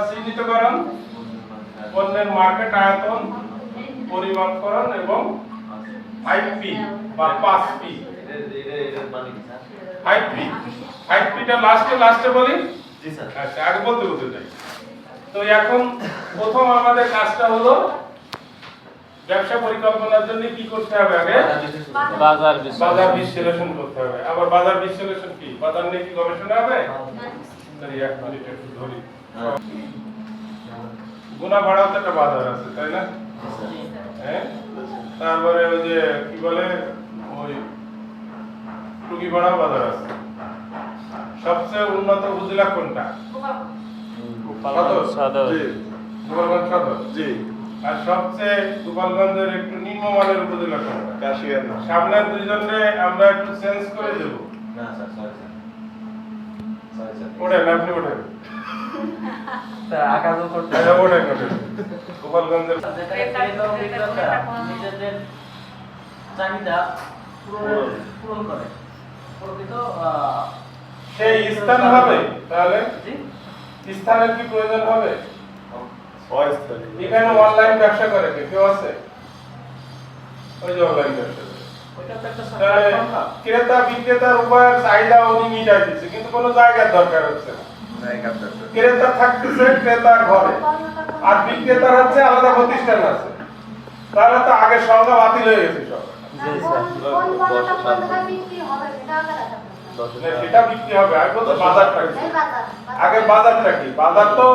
চিহ্নিতকরণ, পণ্যের মার্কেট আয়তন পরিমাপকরণ এবং 5P বা 5P 5P টা লাস্টে বলি। জি স্যার। আচ্ছা, আগে বলতে যাই। তো এখন প্রথম আমাদের কাজটা হলো ব্যবসা পরিকল্পনার জন্য কি করতে হবে? আগে বাজার বিশ্লেষণ করতে হবে। আবার বাজার বিশ্লেষণ কি? বাজার নিয়ে কি গবেষণা হবে? তাই এক মিনিট একটু ধরি। গুনা ভাড়াও তো একটা বাজার আছে, তাই না? হ্যাঁ, তারপরে ওই যে কি বলে ওই টুকি ভাড়াও বাজার আছে। সবচেয়ে উন্নত উপজেলা কোনটা? গোপালগঞ্জ সদর। জি। আর সবচেয়ে গোপালগঞ্জের একটু নিম্নমানের উপজেলা কোনটা? কাশিয়ানা। সামনের দুইজনে আমরা একটু চেঞ্জ করে দেব। না স্যার, সরি স্যার। ওঠেন, আপনি ওঠেন। আকাশও করতে ওঠেন। গোপালগঞ্জের নিজেদের চাহিদা পূরণ করে প্রকৃত সেই স্থান হবে। তাহলে স্থানের কি প্রয়োজন হবে? এখানে অনলাইন ব্যবসা করে কেউ আছে? ওই যে অনলাইন ব্যবসা করে। ক্রেতা বিক্রেতার উভয়ের চাহিদা উনি মিটাই দিচ্ছে, কিন্তু কোনো জায়গার দরকার হচ্ছে না। ক্রেতা থাকতেছে ক্রেতার ঘরে, আর বিক্রেতার হচ্ছে আলাদা প্রতিষ্ঠান আছে। তাহলে তো আগে সংখ্যা বাতিল হয়ে গেছে সব। সেটা বিক্রি হবে। আগে বলতো বাজারটা কি? আগে বাজারটা কি? বাজার তো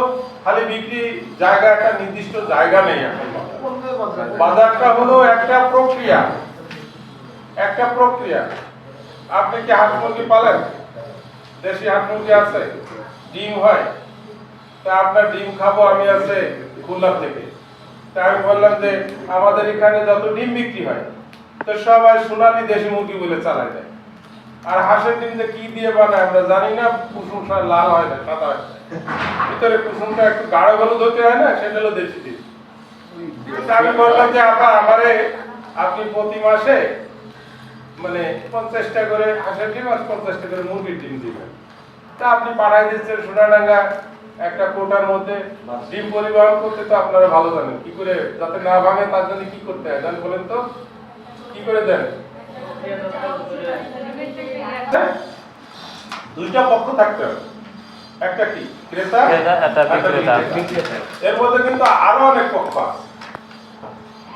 খালি বিক্রি জায়গা, একটা নির্দিষ্ট জায়গা নেই এখন। বাজারটা হলো একটা প্রক্রিয়া। আপনি কি হাঁস মুরগি পালেন? দেশি হাঁস মুরগি আছে, ডিম হয়। তা আপনার ডিম খাবো আমি আছে খুলনা থেকে। তা আমি বললাম যে আমাদের এখানে যত ডিম বিক্রি হয় তো সবাই সোনালী দেশি মুরগি বলে চালায় দেয়। আর হাঁসের ডিম কি দিয়ে বানায় আমরা জানি না। কুসুমটা লাল হয় না, সাদা হয়। ভিতরে কুসুমটা একটু গাঢ় হলুদ হতে হয় না, সেটা হলো দেশি ডিম। আমি বললাম যে আমারে আপনি প্রতি মাসে মানে 50টা করে হাঁসের ডিম আর 50টা করে মুরগির ডিম দিবেন। তা আপনি পাঠাই দিচ্ছেন সোনাডাঙ্গা একটা কোটার মধ্যে ডিম পরিবহন করতে। তো আপনারা ভালো জানেন কি করে যাতে না ভাঙে তার জন্য কি করতে হয় জানেন? বলেন তো কি করে দেন? দুইটা পক্ষ থাকতে হবে, একটা কি ক্রেতা, একটা বিক্রেতা। এর মধ্যে কিন্তু আরো অনেক পক্ষ আছে।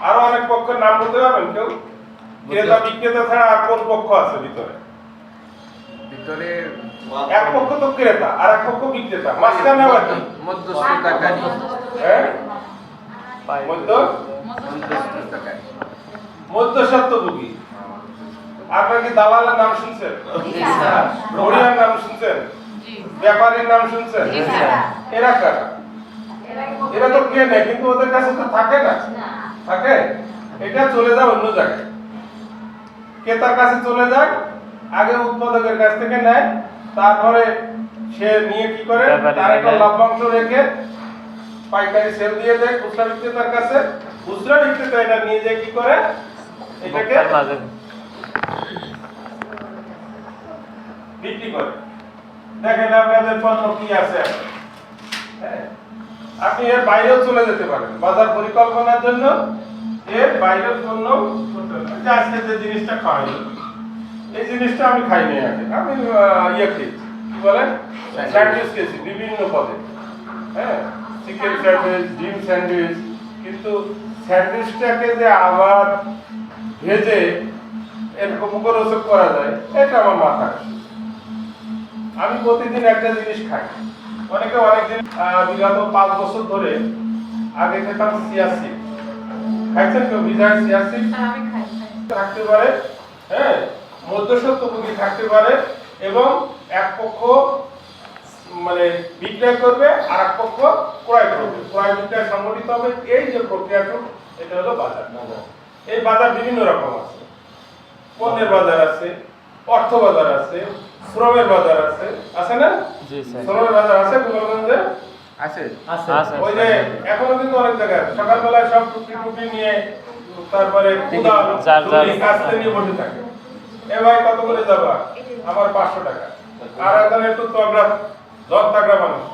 আরো অনেক পক্ষের নাম বলতে পারবেন কেউ? ক্রেতা বিক্রেতা ছাড়া আর কোন পক্ষ আছে ভিতরে? এক পক্ষ তো ক্রেতা আর এক পক্ষ বিক্রেতা, মাঝখানে আবার কি? মধ্যস্থতাকারী। হ্যাঁ, মধ্যস্বত্বভোগী। আপনারা কি দালালের নাম শুনছেন? ঘড়িয়ার নাম শুনছেন? ব্যাপারীর নাম শুনছেন? এরা কারা? এরা তো কেনে, কিন্তু ওদের কাছে তো থাকে না। থাকে, এটা চলে যায় অন্য জায়গায়। ক্রেতার কাছে চলে যায়, আগে উৎপাদকের কাছ থেকে নেয়, তারপরে সে নিয়ে কি করে তার একটা লভ্যাংশ রেখে পাইকারি সেল দিয়ে দেয় খুচরা বিক্রেতার কাছে। খুচরা বিক্রেতা এটা নিয়ে যায় কি করে, এটাকে বিক্রি করে। দেখেন আপনাদের পণ্য কি আছে। আপনি এর বাইরেও চলে যেতে পারেন বাজার পরিকল্পনার জন্য। এর বাইরের পণ্য আজকে যে জিনিসটা খাওয়াই, এই জিনিসটা আমি খাইনি আগে। আমি খেয়েছি, কি বলেন, স্যান্ডউইচ খেয়েছি বিভিন্ন পদে। হ্যাঁ, চিকেন স্যান্ডউইচ, ডিম স্যান্ডউইচ। কিন্তু স্যান্ডউইচটাকে যে আবার ভেজে এরকম মুখরোচক করা যায়, এটা আমার মাথা আসে। আমি প্রতিদিন একটা জিনিস খাই। অনেকে অনেক জিনিস বিগত 5 বছর ধরে আগে খেতাম সিয়াসি। খাইছেন কেউ? বিজার সিয়াসি থাকতে পারে, হ্যাঁ, মধ্যস্বত্বভোগী থাকতে পারে, এবং এক পক্ষ মানে বিক্রয় করবে আর এক পক্ষ ক্রয় করবে। ক্রয় বিক্রয় সংগঠিত হবে। এই যে প্রক্রিয়াটা, এটা হলো বাজার। এই বাজার বিভিন্ন রকম আছে। পণ্যের বাজার আছে, অর্থ বাজার আছে, শ্রমের বাজার আছে। আছে না? জি স্যার। শ্রমের বাজার আছে গোপালগঞ্জে? আছে। ওই যে এখনো কিন্তু অনেক জায়গায় সকালবেলায় সব টুপি নিয়ে, তারপরে কাস্তে নিয়ে বসে থাকে। এ ভাই কত করে যাবা? আমার 500 টাকা। আর একজন একটু তগড়া জগ তাগড়া মানুষ,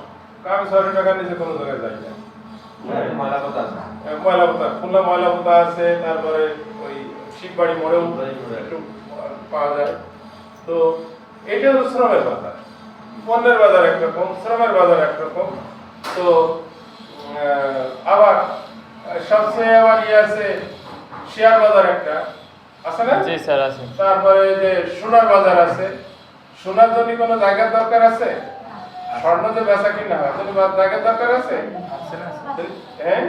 আমি 500 টাকার নিচে কোনো জায়গায় যাই না। ময়লা কথা আছে। ময়লা পোতা, খুলনা ময়লা পোতা আছে, তারপরে ওই শিববাড়ি মোড়েও একটু পাওয়া যায়। তো এটা হলো শ্রমের বাজার। পণ্যের বাজার একরকম, শ্রমের বাজার একরকম। তো আবার সবচেয়ে আবার আছে শেয়ার বাজার একটা আছে না? জি স্যার আছে। তারপরে যে সোনার বাজার আছে। সোনার জন্য কোনো জায়গার দরকার আছে? স্বর্ণ যে বেচা কিনা হয় জন্য জায়গার দরকার আছে? হ্যাঁ,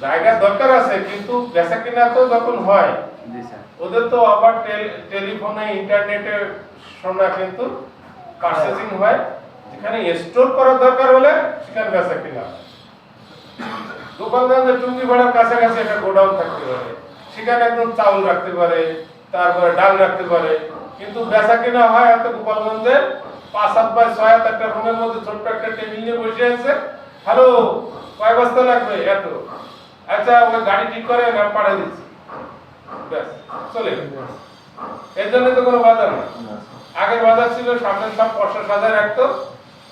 জায়গার দরকার আছে, কিন্তু বেচা কিনা তো যখন হয় জি স্যার। ওদের তো আবার টেলিফোনে ইন্টারনেটে সোনা কিন্তু পারচেজিং হয়। যেখানে স্টোর করার দরকার হলে সেখানে বেচা কিনা হয়। গোপালগঞ্জের টুঙ্গি ভাড়ার কাছাকাছি একটা গোডাউন থাকতে পারে, সেখানে একদম চাউল রাখতে পারে, তারপরে ডাল রাখতে পারে, কিন্তু বেচা কিনা হয় এত গোপালগঞ্জের 5-7 বাই 6 একটা রুমের মধ্যে ছোট্ট একটা টেবিল নিয়ে বসে আছে। হ্যালো, কয় বস্তা লাগবে? এত। আচ্ছা, ওই গাড়ি ঠিক করে নাম পাঠিয়ে দিচ্ছি, ব্যাস চলে গেল। এর জন্য তো কোনো বাজার না। আগের বাজার ছিল সামনে সব পশা সাজা রাখতো,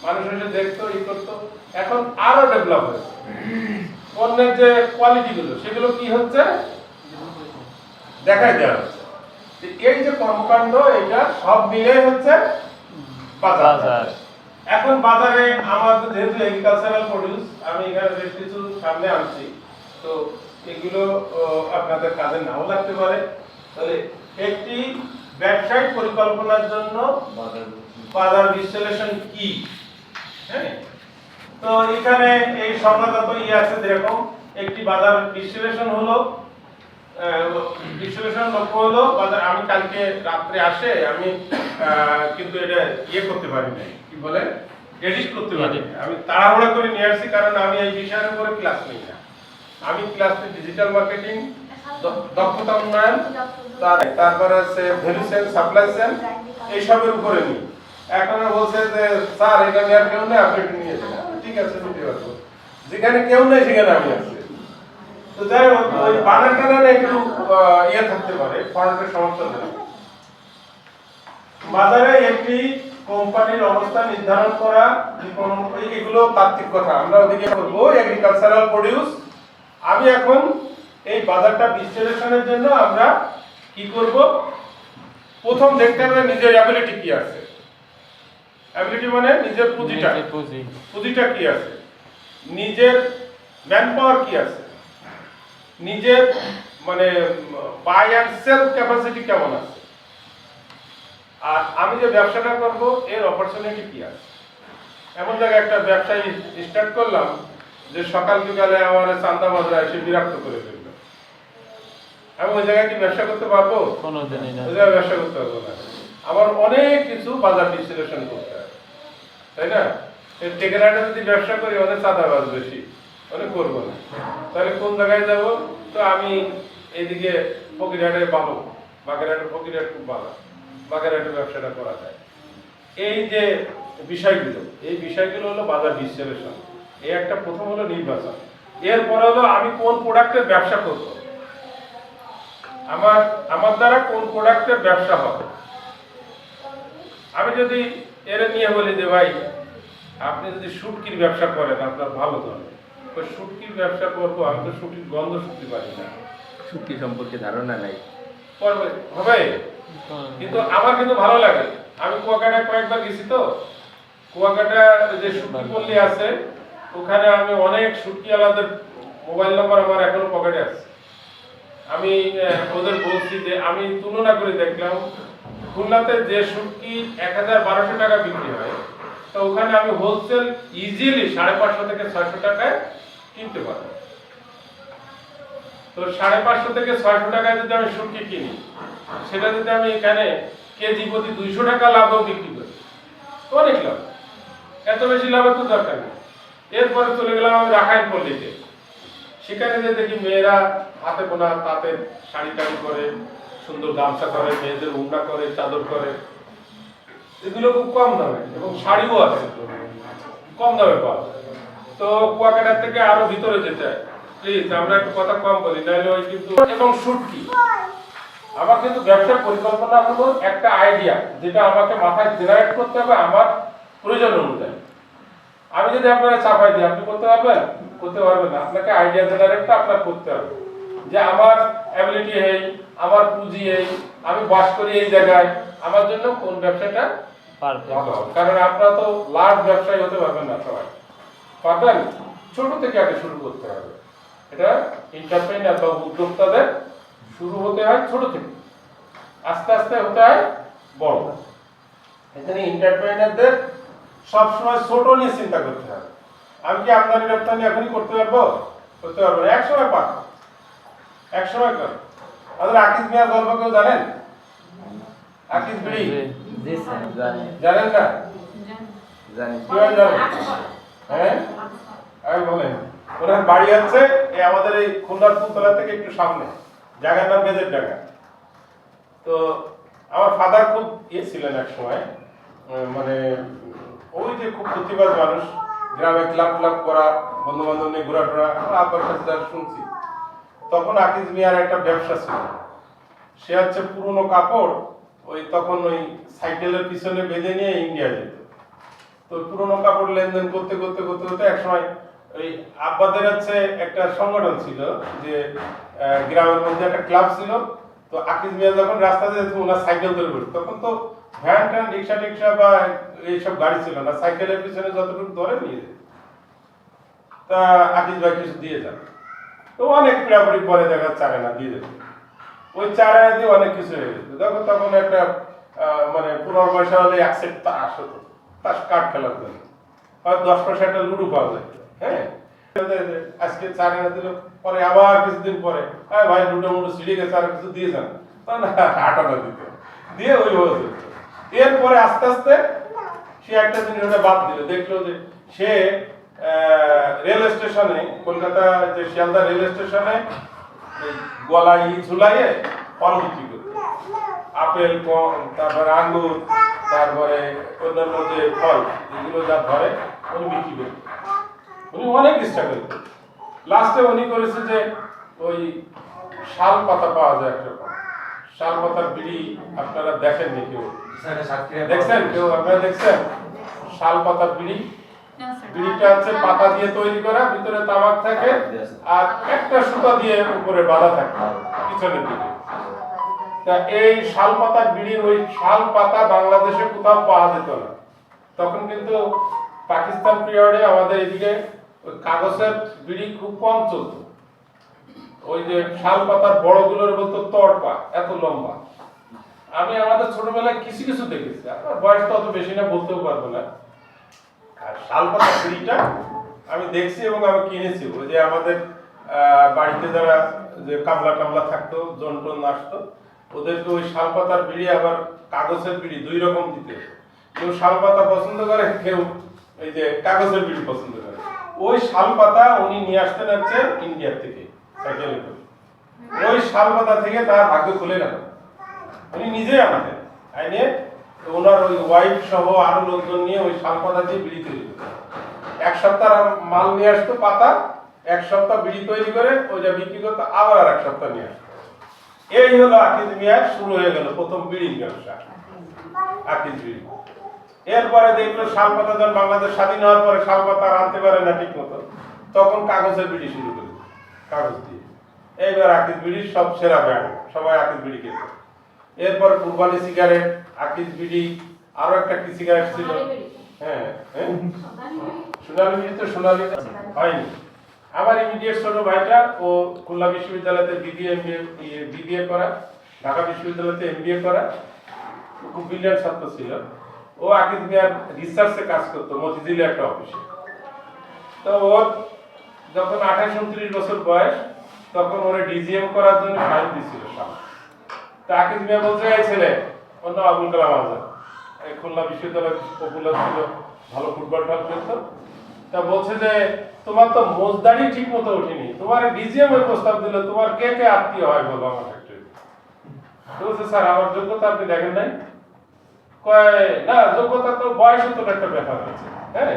মানুষ এসে দেখতো, ই করতো। এখন আরো ডেভেলপ হয়েছে। পণ্যের যে কোয়ালিটি গুলো সেগুলো কি হচ্ছে দেখাই দেওয়া হচ্ছে। এই যে কর্মকাণ্ড, এটা সব মিলে হচ্ছে বাজার। এখন বাজারে আমাদের যেহেতু এগ্রিকালচারাল প্রোডিউস, আমি এখানে বেশ কিছু সামনে আনছি, তো এগুলো আপনাদের কাজে নাও লাগতে পারে। তাহলে একটি ব্যবসায়িক পরিকল্পনার জন্য বাজার বিশ্লেষণ কি? হ্যাঁ, তো এখানে এই সংজ্ঞাগত আছে যেরকম একটি বাজার বিশ্লেষণ হলো বিশ্লেষণ লক্ষ্য হলো বাজার। আমি কালকে রাত্রে আসে আমি কিন্তু এটা করতে পারি নাই, কি বলে এডিট করতে পারি না। আমি তাড়াহুড়া করে নিয়ে আসছি, কারণ আমি এই বিষয়ের উপরে ক্লাস নিই না। আমি ক্লাস নিই ডিজিটাল মার্কেটিং, দক্ষতা উন্নয়ন, তারপরে হচ্ছে ভ্যালু চেইন, সাপ্লাই চেইন, এইসবের উপরে নিই। এখন বলছে যে স্যার এটা নেওয়ার কেউ নেই, আপনি একটু নিয়ে যান। ঠিক আছে, নিতে পারবো। যেখানে কেউ নেই সেখানে আমি আছি। তো যাই হোক, ওই বানার কারণে একটু থাকতে পারে, ফন্টের সমস্যা নেই। বাজারে একটি কোম্পানির অবস্থান নির্ধারণ করা, এগুলো তাত্ত্বিক কথা, আমরা ওদিকে করবো এগ্রিকালচারাল প্রোডিউস। আমি এখন এই বাজারটা বিশ্লেষণের জন্য আমরা কি করব? প্রথম দেখতে হবে নিজের অ্যাবিলিটি কি আছে। অ্যাবিলিটি মানে নিজের পুঁজিটা কি আছে, নিজের ম্যান পাওয়ার কি আছে, নিজের মানে বাই অ্যান্ড সেল ক্যাপাসিটি কেমন আছে, আর আমি যে ব্যবসাটা করব এর অপরচুনিটি কি আছে। এমন জায়গায় একটা ব্যবসা স্টার্ট করলাম যে সকাল বিকালে আমার চান্দা বাজার এসে বিরক্ত করে ফেললো, আমি ওই জায়গায় কি ব্যবসা করতে পারবো? কোনোদিনই না। ওই জায়গায় ব্যবসা করতে পারবো না। আমার অনেক কিছু বাজার বিশ্লেষণ করতে হয়, তাই না? এই টেকেরাটা যদি ব্যবসা করি অনেক চাঁদাবাজ বেশি, অনেক করবো না। তাহলে কোন জায়গায় যাব? তো আমি এইদিকে ফকিরহাটে ভালো, বাগেরহাটের ফকিরহাট খুব ভালো, বাগেরহাটের ব্যবসাটা করা যায়। এই যে বিষয়গুলো, এই বিষয়গুলো হলো বাজার বিশ্লেষণ। এই একটা প্রথম হলো নির্বাচন। এরপরে হলো আমি কোন প্রোডাক্টের ব্যবসা করব, আমার দ্বারা কোন প্রোডাক্টের ব্যবসা হবে। আমি যদি এর নিয়ে বলি যে ভাই আপনি যদি শুটকির ব্যবসা করেন আপনার ভালো চলে, ওই শুটকির ব্যবসা করবো, আমি তো শুটকির গন্ধ শুনতে পারি না, শুটকি সম্পর্কে ধারণা নাই, হবে কিন্তু আমার কিন্তু ভালো লাগে। আমি কুয়াকাটায় কয়েকবার গেছি, তো কুয়াকাটা যে শুটকি পল্লী আছে ওখানে আমি অনেক শুটকি আলাদের মোবাইল নাম্বার আমার এখনো পকেটে আছে। আমি ওদের বলছি যে আমি তুলনা করে দেখলাম খুলনাতে যে শুটকি 1000-1200 টাকা বিক্রি হয়, তো ওখানে আমি হোলসেল ইজিলি 550 থেকে 600 টাকায় কিনতে পারবো। তো 550 থেকে 600 টাকায় যদি আমি শুটকি কিনি, সেটা যদি আমি এখানে কেজি প্রতি 200 টাকা লাভেও বিক্রি করি, অনেক লাভ। এত বেশি লাভের তো দরকার নেই। এরপরে চলে গেলাম আমি রাখাইন পল্লীতে, সেখানে যে দেখি মেয়েরা হাতে বোনা তাঁতের শাড়ি টাড়ি করে, সুন্দর গামছা করে, মেয়েদের উন্না করে, চাদর করে, এগুলো খুব কম দামে, এবং শাড়িও আছে কম দামে পাওয়া যায়। তো কুয়াকাটার থেকে আরো ভিতরে যেতে হয়, প্লিজ আমরা একটু কথা কম বলি, নাহলে ওই কিন্তু। এবং শুটকি আমার কিন্তু ব্যবসার পরিকল্পনা হলো একটা আইডিয়া, যেটা আমাকে মাথায় জেনারেট করতে হবে আমার প্রয়োজন অনুযায়ী। আমি যদি আপনারা চাপাই দিই আপনি করতে পারবেন? করতে পারবেন না। আপনাকে আইডিয়া জেনারেটটা আপনার করতে হবে যে আমার অ্যাবিলিটি এই, আমার পুঁজি এই, আমি বাস করি এই জায়গায়, আমার জন্য কোন ব্যবসাটা ভালো হবে। কারণ আপনারা তো লার্জ ব্যবসায়ী হতে পারবেন না সবাই, পারবেন? ছোট থেকে আগে শুরু করতে হবে। এটা এন্টারপ্রেনার বা উদ্যোক্তাদের শুরু হতে হয় ছোট থেকে, আস্তে আস্তে হতে হয় বড়। এখানে এন্টারপ্রেনারদের সবসময় ছোট নিয়ে চিন্তা করতে হবে। আমি কি আমদানি রপ্তানি এখনই করতে পারবো? করতে পারবো না, একসময় পারবো, একসময় করবো। আমাদের আকিজ মিয়া গল্প কেউ জানেন? আকিজ বিড়ি জানেন না? কিভাবে জানেন? হ্যাঁ, আমি বলেন। ওনার বাড়ি আছে এই আমাদের এই খুলনার ফুলতলা থেকে একটু সামনে, জায়গার নাম বেজের ডাঙ্গা। তো আমার ফাদার খুব ছিলেন এক সময়, মানে ওই যে খুব প্রতিবাদ মানুষ, গ্রামে ক্লাব ক্লাব করা, বন্ধু বান্ধব নিয়ে ঘোরাফেরা, আব্বার কাছে যা শুনছি। তখন আকিজ মিয়ার একটা ব্যবসা ছিল, সে হচ্ছে পুরনো কাপড় ওই তখন ওই সাইকেলের পিছনে বেঁধে নিয়ে ইন্ডিয়া যেত। তো পুরনো কাপড় লেনদেন করতে করতে করতে করতে এক সময় ওই আব্বাদের হচ্ছে একটা সংগঠন ছিল যে গ্রামের মধ্যে একটা ক্লাব ছিল। তো আকিজ মিয়া যখন রাস্তাতে যেত ওনার সাইকেল ধরে বসত, তখন তো ভ্যান ট্যান রিক্সা টিক্সা বা এইসব গাড়ি ছিল না, সাইকেলের পিছনে যতটুকু ধরে নিয়ে যেত। তা আকিজ ভাই কিছু দিয়ে যান, তো অনেক পিড়াপিড়ি পরে দেখা চারে না দিয়ে যেত, ওই চারে দিয়ে অনেক কিছু হয়ে যেত। দেখো তখন একটা মানে 15 পয়সা হলে এক সেট তাস হতো, তাস কাঠ খেলার জন্য, আর 10 পয়সা একটা লুডু পাওয়া যায়। হ্যাঁ, আজকে চারে না দিল, পরে আবার কিছুদিন পরে হ্যাঁ ভাই লুডো মুডো ছিঁড়ে গেছে আর কিছু দিয়ে যান, না 8 আনা দিতে দিয়ে ওই হয়ে যেত। এরপরে আস্তে আস্তে সে একটা জিনিস ওটা বাদ দিল, দেখলো যে সে রেল স্টেশনে, কলকাতা যে শিয়ালদা রেল স্টেশনে গলায় ঝুলাইয়ে ফল বিক্রি করত, আপেল, তারপরে আঙ্গুর, তারপরে অন্যান্য যে ফল এগুলো যা ধরে উনি বিক্রি করত। উনি অনেক স্ট্রাগল করতেন। লাস্টে উনি করেছে যে ওই শাল পাতা পাওয়া যায় একরকম, শাল পাতার বিড়ি আপনারা দেখেননি কেউ? দেখছেন কেউ? আপনারা দেখছেন শাল পাতার বিড়ি? বিড়িটা হচ্ছে পাতা দিয়ে তৈরি করা, ভিতরে তামাক থাকে আর একটা সুতা দিয়ে উপরে বাঁধা থাকে পিছনের দিকে। তা এই শাল পাতার বিড়ির ওই শাল পাতা বাংলাদেশে কোথাও পাওয়া যেত না। তখন কিন্তু পাকিস্তান পিরিয়ডে আমাদের এদিকে ওই কাগজের বিড়ি খুব কম চলতো। ওই যে শাল পাতার বড়গুলোর বলতো তড়পা, এত লম্বা। আমি আমাদের ছোটবেলায় কিছু কিছু দেখেছি, আপনার বয়স তো অত বেশি না, বলতেও পারবো না। আর শাল পাতার বিড়িটা আমি দেখছি এবং আমি কিনেছি। ওই যে আমাদের বাড়িতে যারা যে কামলা টামলা থাকতো, জন টন আসতো, ওদেরকে ওই শাল পাতার বিড়ি আবার কাগজের বিড়ি দুই রকম দিতে। কেউ শাল পাতা পছন্দ করে, কেউ এই যে কাগজের বিড়ি পছন্দ করে। ওই শাল পাতা উনি নিয়ে আসতেন হচ্ছে ইন্ডিয়া থেকে সাইকেলে করে। ওই শাল পাতা থেকে তার ভাগ্য খুলে গেল, উনি নিজেই আনতেন, আইনে ওনার ওই ওয়াইফ সহ আরো লোকজন নিয়ে ওই শাল পাতা দিয়ে বিড়ি তৈরি করতেন। এক সপ্তাহ মাল নিয়ে আসতো পাতা, এক সপ্তাহ বিড়ি তৈরি করে ওইটা বিক্রি করতো, আবার আর এক সপ্তাহ নিয়ে আসতো। এই হলো আকিজ মিয়ার শুরু হয়ে গেল প্রথম বিড়ির ব্যবসা, আকিজ বিড়ি। এরপরে দেখলো শাল পাতা যখন বাংলাদেশ স্বাধীন হওয়ার পরে শাল পাতা আর আনতে পারে না ঠিক মতো, তখন কাগজের বিড়ি শুরু করে, কাগজ দিয়ে। এইবার আকিজ বিড়ির সব সেরা ব্র্যান্ড, সবাই আকিজ বিড়ি খেত। এরপর কুরবানি সিগারেট, আকিজ বিড়ি, আরো একটা কি সিগারেট ছিল, হ্যাঁ হ্যাঁ সোনালী বিড়ি, তো সোনালী হয়নি। আমার ইমিডিয়েট ছোট ভাইটা ও খুলনা বিশ্ববিদ্যালয়তে বিবিএ করা, ঢাকা বিশ্ববিদ্যালয়তে এমবিএ করা, খুব ব্রিলিয়ান্ট ছাত্র ছিল। ও আকিজ মিয়ার রিসার্চে কাজ করতো মতিঝিলে একটা অফিসে। তো ওর যখন 28-29 বছর বয়স, তখন ওরে ডিজিএম করার জন্য ফাইল দিছিল সামনে। তা আকিজ মিয়া বলছে, এই ছেলে, অন্য আবুল কালাম আজাদ, এই খুলনা বিশ্ববিদ্যালয় পপুলার ছিল, ভালো ফুটবল খেলতো। তা বলছে যে তোমার তো মোজদারি ঠিক মতো ওঠেনি, তোমার ডিজিএম এর প্রস্তাব দিল, তোমার কে কে আত্মীয় হয় বলো আমার ফ্যাক্টরি। তো বলছে, স্যার আমার যোগ্যতা আপনি দেখেন নাই? কয় না, যোগ্যতা তো বয়সে তো একটা ব্যাপার আছে, হ্যাঁ।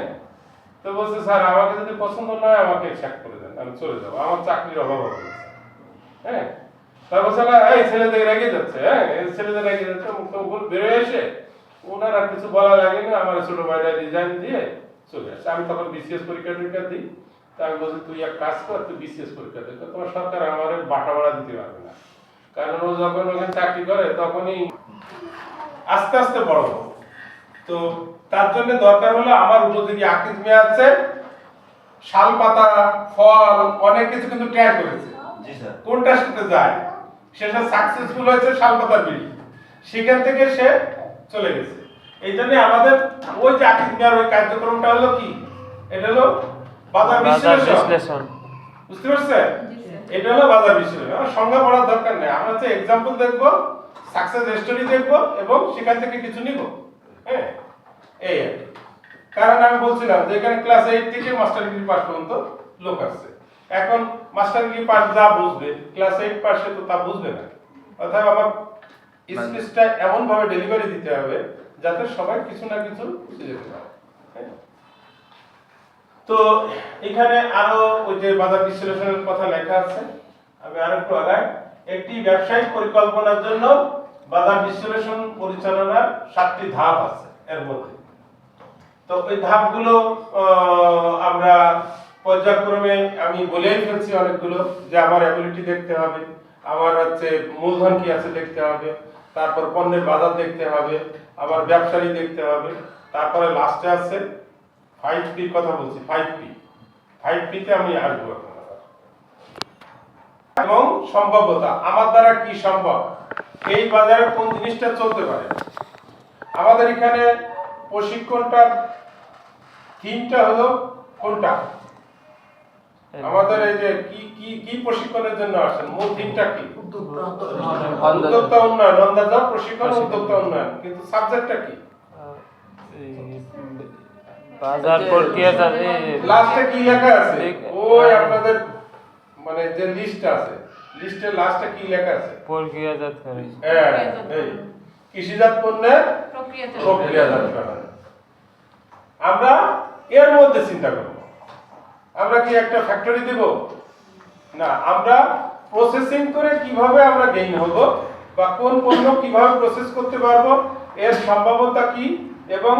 তো বলছে, স্যার আমাকে যদি পছন্দ নয় আমাকে স্যাক করে দেন, আমি চলে যাবো, আমার চাকরির অভাব হবে, হ্যাঁ। তারপর বলছে, না এই ছেলেদের রেগে যাচ্ছে, হ্যাঁ এই ছেলেদের রেগে যাচ্ছে, মুখ বেরোয় এসে ওনার আর কিছু বলা লাগেনি, আমার ছোট ভাইরা রিজাইন দিয়ে চলে আসছে। আমি তখন বিসিএস পরীক্ষা দিই। তা আমি বলছি তুই এক কাজ কর, তুই বিসিএস পরীক্ষা দে। তোমার সরকার আমার বাটা ভাড়া দিতে পারবে না, কারণ ও যখন ওখানে চাকরি করে তখনই আস্তে আস্তে বড় হবে। তো তার জন্য দরকার হলো আমার উপযোগী আকিজ মিয়া আছে, শাল পাতা, ফল, অনেক কিছু কিন্তু ট্রাই করেছে। জি স্যার। কোনটার সাথে যায়, শেষে সাকসেসফুল হয়েছে শাল পাতার বিড়ি, সেখান থেকে সে চলে গেছে। এই জন্য আমাদের ওই যে আকিজ মিয়ার ওই কার্যক্রমটা হলো কি, এটা হলো বাজার বিশ্লেষণ। বুঝতে পারছেন? এটা হলো বাজার বিশ্লেষণ। আমার সংজ্ঞা পড়ার দরকার নেই, আমরা হচ্ছে এক্সাম্পল দেখবো, সাকসেস স্টোরি দেখবো এবং সেখান থেকে কিছু নিব। হ্যাঁ, এই আর কি। কারণ আমি বলছিলাম যে এখানে ক্লাস 8 থেকে মাস্টার ডিগ্রি পাস পর্যন্ত লোক আছে। এখন মাস্টার ডিগ্রি পাস যা বুঝবে, ক্লাস 8 পাসে তো তা বুঝবে না। অর্থাৎ আমার স্পিচটা এমন ভাবে ডেলিভারি দিতে হবে যাতে সবাই কিছু না কিছু বুঝে যেতে পারে। হ্যাঁ? তো এখানে আরো ওই যে বাজার বিশ্লেষণের কথা লেখা আছে, আমি আরেকটু আগাই। একটি ব্যবসায়িক পরিকল্পনার জন্য বাজার বিশ্লেষণ পরিচালনার 7টি ধাপ আছে এর মধ্যে। তো ওই ধাপগুলো আমরা পর্যায়ক্রমে আমি বলেই ফেলছি অনেকগুলো, যে আমার অ্যাবিলিটি দেখতে হবে, আমার হচ্ছে মূলধন কি আছে দেখতে হবে, তারপর পণ্যের বাজার দেখতে হবে, আবার ব্যবসায়ী দেখতে হবে, তারপরে লাস্টে আছে 5P কথা বলছি, 5P তে আমি আসবো এখন আবার। এবং সম্ভাব্যতা, আমার দ্বারা কি সম্ভব, এই বাজারে কোন জিনিসটা চলতে পারে। আমাদের এখানে প্রশিক্ষণটার থিমটা হলো কোনটা, আমাদের এই যে কি কি কি প্রশিক্ষণের জন্য আসেন, মূল থিমটা কি? উদ্যোক্তা উন্নয়ন, অন্দাজ প্রশিক্ষণ, উদ্যোক্তা উন্নয়ন, কিন্তু সাবজেক্টটা কি? বাজার প্রক্রিয়াজাত। লাস্টে কি লেখা আছে? ওই আপনাদের মানে যে লিস্ট আছে, লিস্টের লাস্টে কি লেখা আছে? প্রক্রিয়াজাতকারী। হ্যাঁ, এই কৃষিজাত পণ্যের প্রক্রিয়াজাতকরণ। আমরা এর মধ্যে চিন্তা করব, আমরা কি একটা ফ্যাক্টরি দেব না, আমরা প্রসেসিং করে কিভাবে আমরা গেইন হব, বা কোন পণ্য কিভাবে প্রসেস করতে পারবো, এর সম্ভাব্যতা কি, এবং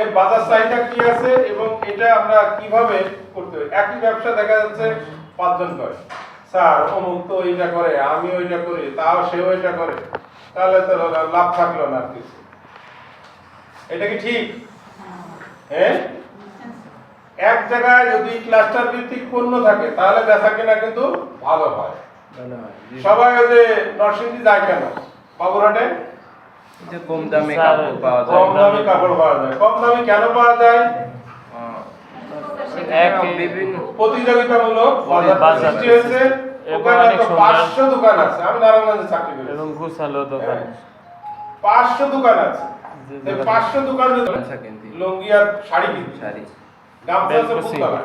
এর বাজার চাহিদা কি আছে, এবং এটা আমরা কিভাবে করতে হবে। একই ব্যবসা দেখা যাচ্ছে 5 জন করে, স্যার অমুক তো এইটা করে, আমি ওইটা করি, তাও সেও এটা করে, তাহলে তো লাভ থাকলো না কিছু। এটা কি ঠিক? হ্যাঁ, এক জায়গায় যদি ক্লাস্টার ভিত্তিক পণ্য থাকে তাহলে বেচা কেনা কিন্তু ভালো হয়। সবাই ওই যে নরসিংদী যায় কেন, বাবুরহাটে যে কম দামে কাপড় পাওয়া যায়। কম দামে কাপড় পাওয়া যায়। কম দামে কেন পাওয়া যায়? বিভিন্ন প্রতিযোগিতামূলক বাজার সৃষ্টি হয়েছে। ওখানে তো 500 দোকান আছে, আমি নারায়ণগঞ্জে চাকরি করি, এবং গুছালো দোকান। 500 দোকান আছে। এই 500 দোকান লুঙ্গি আর শাড়ি কিনতে, শাড়ি, গামছা আছে ফুলতলা।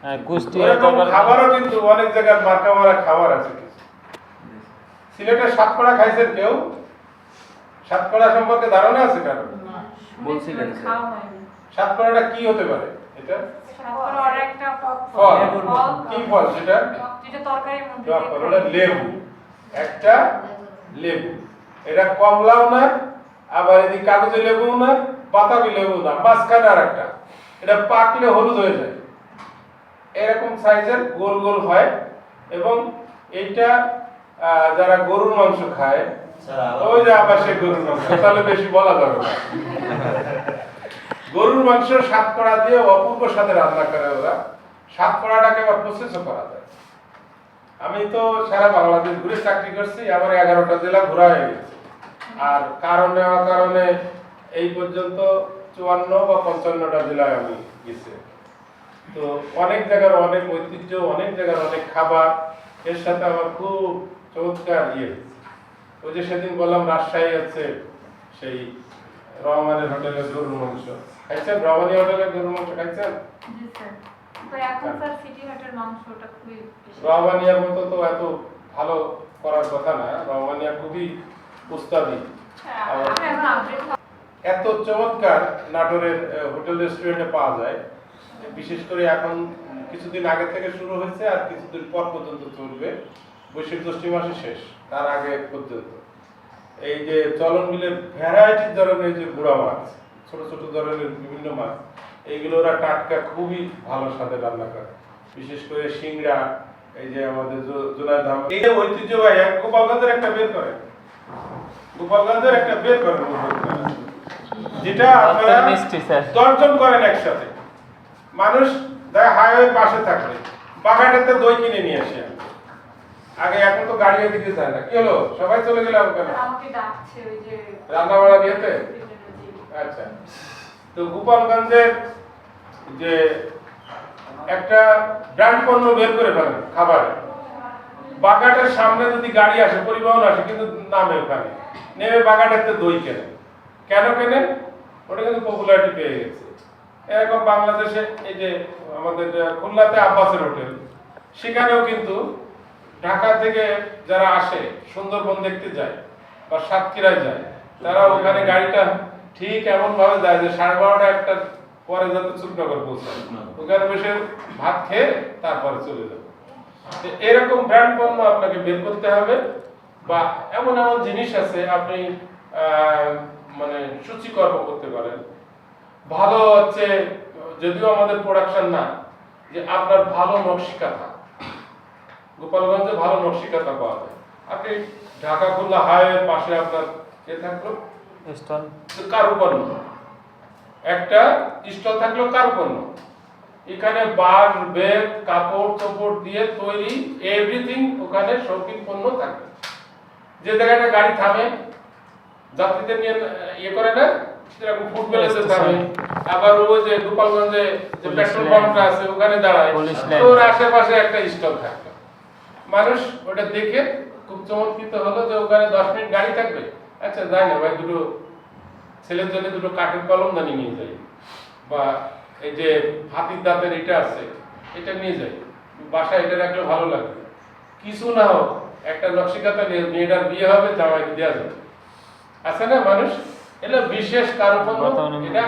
হ্যাঁ, কুষ্টিয়া এরকম খাবারও কিন্তু অনেক জায়গায় মার্কা মারা খাবার আছে। সিলেটের সাতকড়া খাইছেন কেউ? সাতকড়া সম্পর্কে ধারণা আছে কারো? বলছিলেন সাতকড়াটা কি হতে পারে? এটা ফল, কি ফল সেটা? যেটা তরকারির মধ্যে ওটা লেবু, একটা লেবু। এটা কমলাও না, আবার এদিকে কাগজে লেবু না, বাতাবি লেবু না, মাঝখানে আর একটা, এটা পাকলে হলুদ হয়ে যায়, এরকম সাইজের গোল গোল হয়। এবং এইটা যারা গরুর মাংস খায়, ওই যে আবার সে গরুর মাংস, তাহলে বেশি বলা যাবে না। গরুর মাংস সাতকড়া দিয়ে অপূর্ব স্বাদে রান্না করে ওরা, সাতকড়াটাকে আবার প্রসেসও করা যায়। আমি তো সারা বাংলাদেশ ঘুরে চাকরি করছি, আমার 11টা জেলা ঘোরা হয়ে গেছে। আর কারণে অকারণে এই পর্যন্ত 54 বা 55টা জেলায় আমি গেছি। তো অনেক জায়গার অনেক ঐতিহ্য, অনেক জায়গার অনেক খাবার, এর সাথে আমার খুব চমৎকার ইয়ে। ওই যে সেদিন বললাম রাজশাহী আছে, সেই রহমানের হোটেলে গরুর মাংস খাইছেন? রহমানি হোটেলে গরুর মাংস খাইছেন? জি স্যার। তো এখন স্যার সিটি হাটের মাংসটা খুবই বেশি। রহমানিয়ার মতো তো এত ভালো করার কথা না, রহমানিয়া খুবই উস্তাদি। আমি এখন আপডেট এত চমৎকার নাটোরের হোটেল রেস্টুরেন্টে পাওয়া যায়, বিশেষ করে এখন কিছুদিন আগে থেকে শুরু হয়েছে আর কিছুদিন পর পর্যন্ত চলবে, বৈশাখ জ্যৈষ্ঠ মাসে শেষ, তার আগে পর্যন্ত। এই যে চলন মিলের ভ্যারাইটি ধরনের যে গুড়া মাছ, ছোট ছোট ধরনের বিভিন্ন মাছ, এইগুলো ওরা টাটকা খুবই ভালো স্বাদে রান্না করে, বিশেষ করে সিংড়া, এই যে আমাদের জোনাই ধাম, এই যে ঐতিহ্যবাহী এক গোপালগঞ্জের একটা বের করে, গোপালগঞ্জের একটা বের করেন যেটা আপনারা মিষ্টি স্যার। 10 জন করেন একসাথে। মানুষ দেখা হাইওয়ে পাশে থাকলে বাগানেতে দই কিনে নিয়ে আসে আগে, এখন তো গাড়ি এদিকে যায় না। কি হলো, সবাই চলে গেলাম কেন? আমাকে ডাকছে ওই যে রান্না বাড়া দিয়েতে। আচ্ছা, তো গোপালগঞ্জের যে একটা ব্র্যান্ড পণ্য বের করে ফেলেন খাবারে, বাগানের সামনে যদি গাড়ি আসে, পরিবহন আসে, কিন্তু নামে ওখানে নেমে বাগানেতে দই কেনে। কেন কেনেন? ওটা কিন্তু পপুলারিটি পেয়ে গেছে। এরকম বাংলাদেশে এই যে আমাদের খুলনাতে আব্বাসের হোটেল, সেখানেও কিন্তু ঢাকা থেকে যারা আসে সুন্দরবন দেখতে যায় বা সাতক্ষীরায় যায়, তারা ওখানে গাড়িটা ঠিক এমন ভাবে যায় যে 12:30 একটা পরে যাতে চুকনগর পৌঁছায়, ওখানে বসে ভাত খেয়ে তারপরে চলে যাবে। তো এরকম ব্র্যান্ড পণ্য আপনাকে বের করতে হবে, বা এমন এমন জিনিস আছে আপনি মানে সূচিকর্ম করতে পারেন। ভালো হচ্ছে, যদিও আমাদের প্রোডাকশন না, যে আপনার ভালো নকশিকাঁথা, গোপালগঞ্জে ভালো নকশিকাঁথা পাওয়া যায়। আপনি ঢাকা খুলনা হাইওয়ের পাশে আপনার থাকলো স্টল। কারুপণ্য, একটা স্টল থাকলো কারুপণ্য, এখানে বাঁশ, বেত, কাপড় চোপড় দিয়ে তৈরি এভরিথিং, ওখানে শৌখিন পণ্য থাকবে। যে জায়গাটা গাড়ি থামে, যাত্রীদের নিয়ে ইয়ে করে না, সেরকম ফুড প্যালেসে থামে, আবার ওই যে গোপালগঞ্জে যে পেট্রোল পাম্পটা আছে ওখানে দাঁড়ায়, ওর আশেপাশে একটা স্টল থাকবে। মানুষ ওটা দেখে খুব চমৎকৃত হলো যে ওখানে 10 মিনিট গাড়ি থাকবে, আচ্ছা যাই না ভাই, দুটো ছেলের জন্য দুটো কাঠের কলম দানি নিয়ে যাই, বা এই যে হাতির দাঁতের এটা আছে এটা নিয়ে যাই, বাসায় এটা রাখলে ভালো লাগবে। কিছু না হোক একটা নকশিকাঁথা নিয়ে মেয়েটার বিয়ে হবে, জামাইকে দেওয়া যাবে। আছে না মানুষ, এটা বিশেষ কারুপণ্য, এটা